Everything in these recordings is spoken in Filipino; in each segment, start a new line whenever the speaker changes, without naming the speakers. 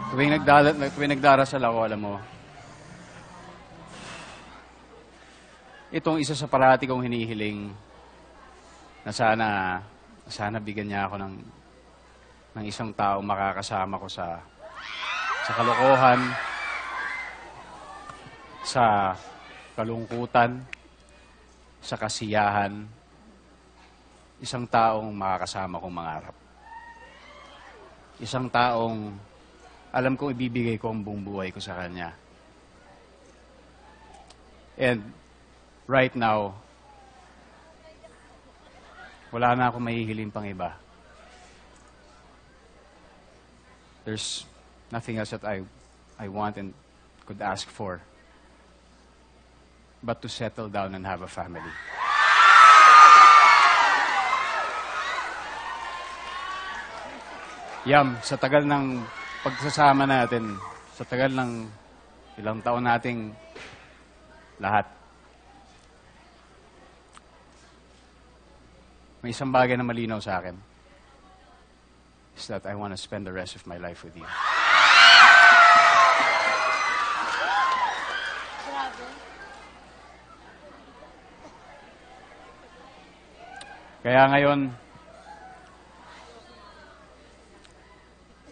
Tuwing nagdarasal ako, alam mo, itong isa sa parati kong hinihiling na sana bigyan niya ako ng isang tao makakasama ko sa kalokohan, sa kalungkutan, sa kasiyahan, isang taong makakasama kong mangarap. Isang taong alam kong ibibigay ko ang buong buhay ko sa kanya. And right now, wala na akong mahihiling pang iba. There's nothing else that I want and could ask for but to settle down and have a family. Yam, sa tagal ng pagsasama natin, sa tagal ng ilang taon nating lahat, may isang bagay na malinaw sa akin, is that I want to spend the rest of my life with you. Kaya ngayon,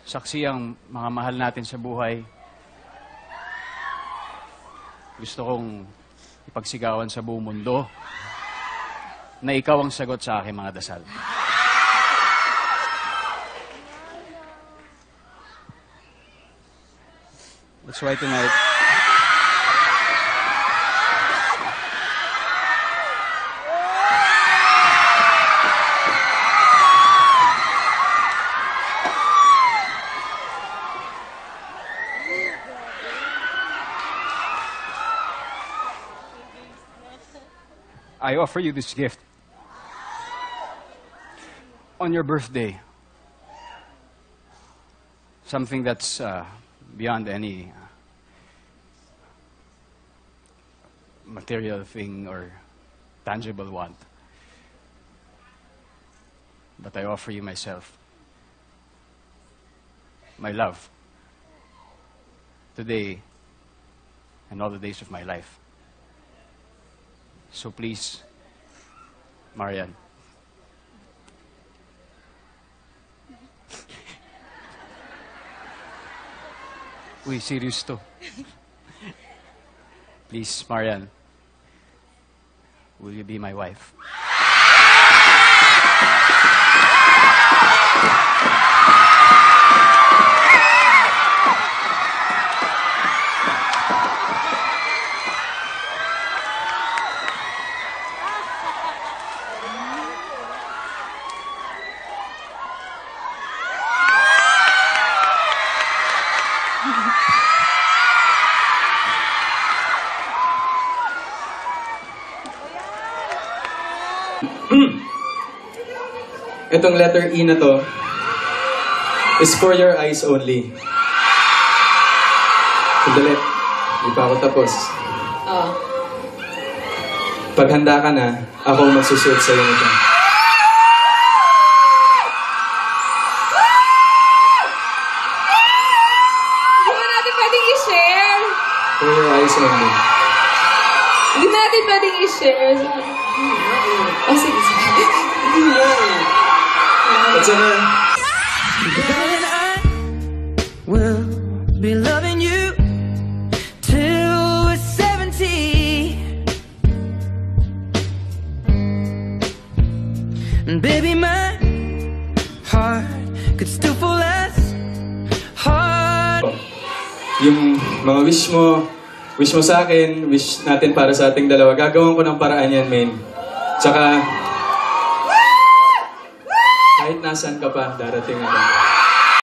saksi ang mga mahal natin sa buhay. Gusto kong ipagsigawan sa buong mundo na ikaw ang sagot sa aking mga dasal. That's why tonight, I offer you this gift on your birthday. Something that's beyond any material thing or tangible want. But I offer you myself, my love, today and all the days of my life. So please, Marian. Uy, serious to. Please, Marian, will you be my wife?
Itong letter E na to is for your eyes only. Sandali, hindi pa ako tapos. Pag handa ka na, ako magsusuot sa'yo nito.
Hindi ba natin pwedeng i-share?
For your eyes only.
Hindi natin pwedeng i-share. Oh, sige, sige.
What's up, man?
Darling, I will be loving you till we're 70. And baby, my heart could still fall as hard.
Yung mga wish mo sa akin, wish natin para sa ating dalawa. Gagawin ko ng paraan yan, men. Tsaka, kahit nasan ka pa, darating ako.